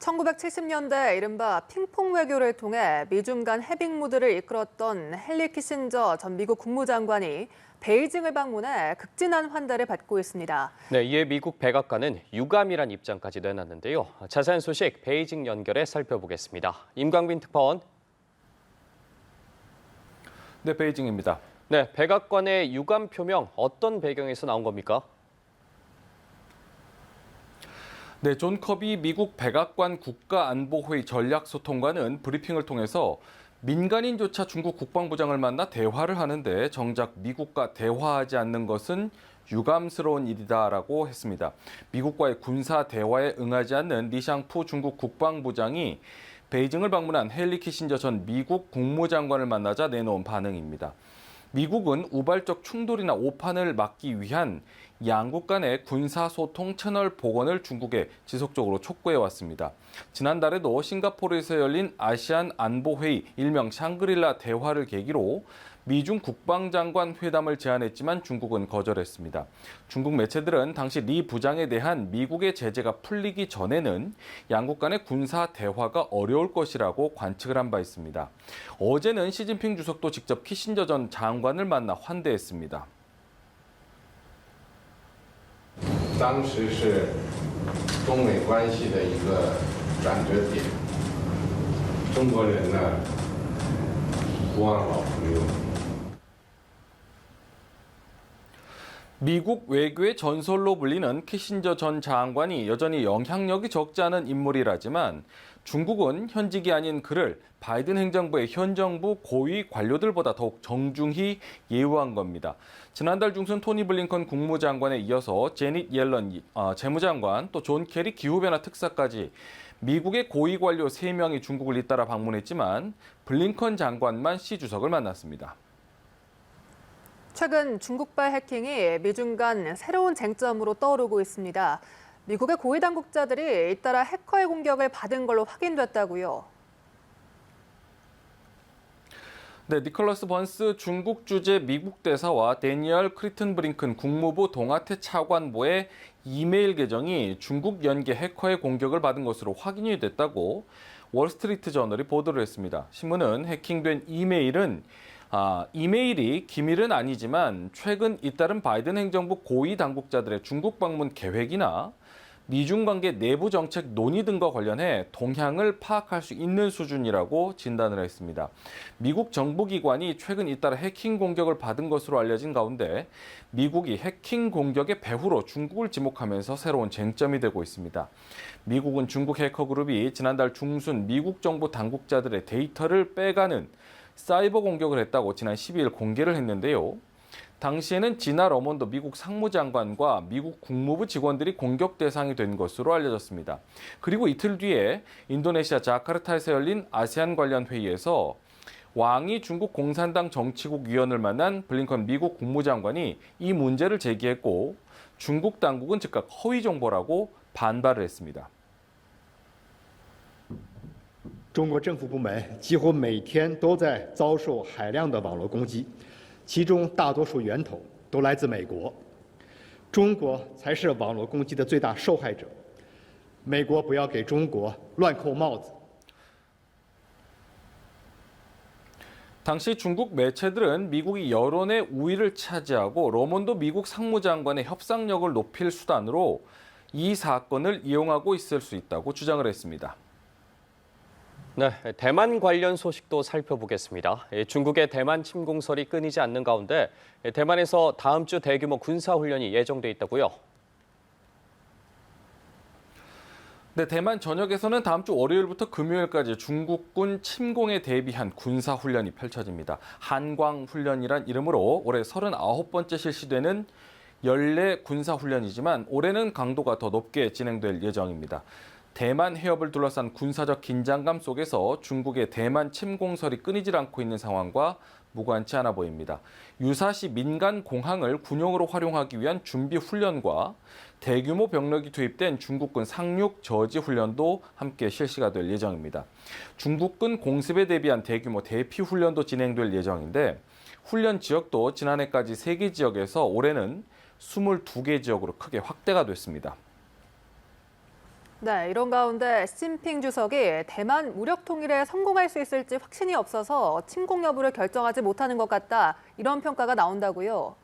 1970년대 이른바 핑퐁 외교를 통해 미중 간 해빙 무드를 이끌었던 헨리 키신저 전 미국 국무장관이 베이징을 방문해 극진한 환대를 받고 있습니다. 네, 이에 미국 백악관은 유감이란 입장까지 내놨는데요. 자세한 소식 베이징 연결해 살펴보겠습니다. 임광빈 특파원. 네, 베이징입니다. 네, 백악관의 유감 표명 어떤 배경에서 나온 겁니까? 네, 존 커비 미국 백악관 국가안보회의 전략소통관은 브리핑을 통해서 민간인조차 중국 국방부장을 만나 대화를 하는데 정작 미국과 대화하지 않는 것은 유감스러운 일이다라고 했습니다. 미국과의 군사 대화에 응하지 않는 리샹푸 중국 국방부장이 베이징을 방문한 헨리 키신저 전 미국 국무장관을 만나자 내놓은 반응입니다. 미국은 우발적 충돌이나 오판을 막기 위한 양국 간의 군사소통 채널 복원을 중국에 지속적으로 촉구해왔습니다. 지난달에도 싱가포르에서 열린 아시안 안보회의 일명 샹그릴라 대화를 계기로 미중 국방장관 회담을 제안했지만 중국은 거절했습니다. 중국 매체들은 당시 리 부장에 대한 미국의 제재가 풀리기 전에는 양국 간의 군사 대화가 어려울 것이라고 관측을 한 바 있습니다. 어제는 시진핑 주석도 직접 키신저 전 장관을 만나 환대했습니다. 当时是中美关系的一个转折点，中国人呢不忘老朋友。 미국 외교의 전설로 불리는 키신저 전 장관이 여전히 영향력이 적지 않은 인물이라지만 중국은 현직이 아닌 그를 바이든 행정부의 현 정부 고위 관료들보다 더욱 정중히 예우한 겁니다. 지난달 중순 토니 블링컨 국무장관에 이어서 제닛 옐런 재무장관 또 존 케리 기후변화 특사까지 미국의 고위 관료 3명이 중국을 잇따라 방문했지만 블링컨 장관만 시 주석을 만났습니다. 최근 중국발 해킹이 미중 간 새로운 쟁점으로 떠오르고 있습니다. 미국의 고위 당국자들이 잇따라 해커의 공격을 받은 걸로 확인됐다고요. 네, 니콜러스 번스 중국 주재 미국 대사와 데니얼 크리튼 브링큰 국무부 동아태 차관보의 이메일 계정이 중국 연계 해커의 공격을 받은 것으로 확인이 됐다고 월스트리트 저널이 보도를 했습니다. 신문은 해킹된 이메일이 기밀은 아니지만 최근 잇따른 바이든 행정부 고위 당국자들의 중국 방문 계획이나 미중 관계 내부 정책 논의 등과 관련해 동향을 파악할 수 있는 수준이라고 진단을 했습니다. 미국 정부기관이 최근 잇따라 해킹 공격을 받은 것으로 알려진 가운데 미국이 해킹 공격의 배후로 중국을 지목하면서 새로운 쟁점이 되고 있습니다. 미국은 중국 해커 그룹이 지난달 중순 미국 정부 당국자들의 데이터를 빼가는 사이버 공격을 했다고 지난 12일 공개를 했는데요. 당시에는 지나 러먼도 미국 상무장관과 미국 국무부 직원들이 공격 대상이 된 것으로 알려졌습니다. 그리고 이틀 뒤에 인도네시아 자카르타에서 열린 아세안 관련 회의에서 왕이 중국 공산당 정치국 위원을 만난 블링컨 미국 국무장관이 이 문제를 제기했고 중국 당국은 즉각 허위 정보라고 반발을 했습니다. 中国政府部门几乎每天都在遭受海量的网络攻击，其中大多数源头都来自美国。中国才是网络攻击的最大受害者。美国不要给中国乱扣帽子。 당시 중국 매체들은 미국이 여론의 우위를 차지하고 러먼도 미국 상무장관의 협상력을 높일 수단으로 이 사건을 이용하고 있을 수 있다고 주장을 했습니다. 네, 대만 관련 소식도 살펴보겠습니다. 중국의 대만 침공설이 끊이지 않는 가운데 대만에서 다음 주 대규모 군사훈련이 예정돼 있다고요? 네, 대만 전역에서는 다음 주 월요일부터 금요일까지 중국군 침공에 대비한 군사훈련이 펼쳐집니다. 한광훈련이란 이름으로 올해 39번째 실시되는 연례 군사훈련이지만 올해는 강도가 더 높게 진행될 예정입니다. 대만 해협을 둘러싼 군사적 긴장감 속에서 중국의 대만 침공설이 끊이질 않고 있는 상황과 무관치 않아 보입니다. 유사시 민간 공항을 군용으로 활용하기 위한 준비 훈련과 대규모 병력이 투입된 중국군 상륙 저지 훈련도 함께 실시가 될 예정입니다. 중국군 공습에 대비한 대규모 대피 훈련도 진행될 예정인데 훈련 지역도 지난해까지 3개 지역에서 올해는 22개 지역으로 크게 확대가 됐습니다. 네, 이런 가운데 시진핑 주석이 대만 무력 통일에 성공할 수 있을지 확신이 없어서 침공 여부를 결정하지 못하는 것 같다. 이런 평가가 나온다고요.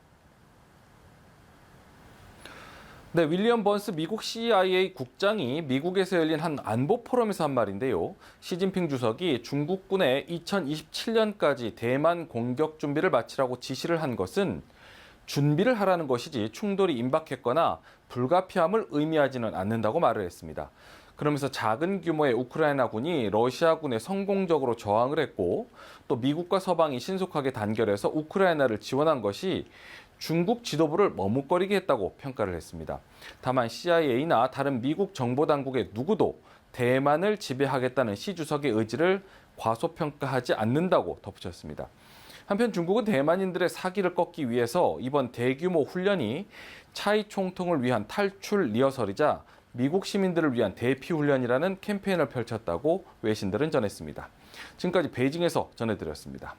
네, 윌리엄 번스 미국 CIA 국장이 미국에서 열린 한 안보 포럼에서 한 말인데요. 시진핑 주석이 중국군에 2027년까지 대만 공격 준비를 마치라고 지시를 한 것은 준비를 하라는 것이지 충돌이 임박했거나 불가피함을 의미하지는 않는다고 말을 했습니다. 그러면서 작은 규모의 우크라이나군이 러시아군에 성공적으로 저항을 했고 또 미국과 서방이 신속하게 단결해서 우크라이나를 지원한 것이 중국 지도부를 머뭇거리게 했다고 평가를 했습니다. 다만 CIA나 다른 미국 정보당국의 누구도 대만을 지배하겠다는 시 주석의 의지를 과소평가하지 않는다고 덧붙였습니다. 한편 중국은 대만인들의 사기를 꺾기 위해서 이번 대규모 훈련이 차이 총통을 위한 탈출 리허설이자 미국 시민들을 위한 대피 훈련이라는 캠페인을 펼쳤다고 외신들은 전했습니다. 지금까지 베이징에서 전해드렸습니다.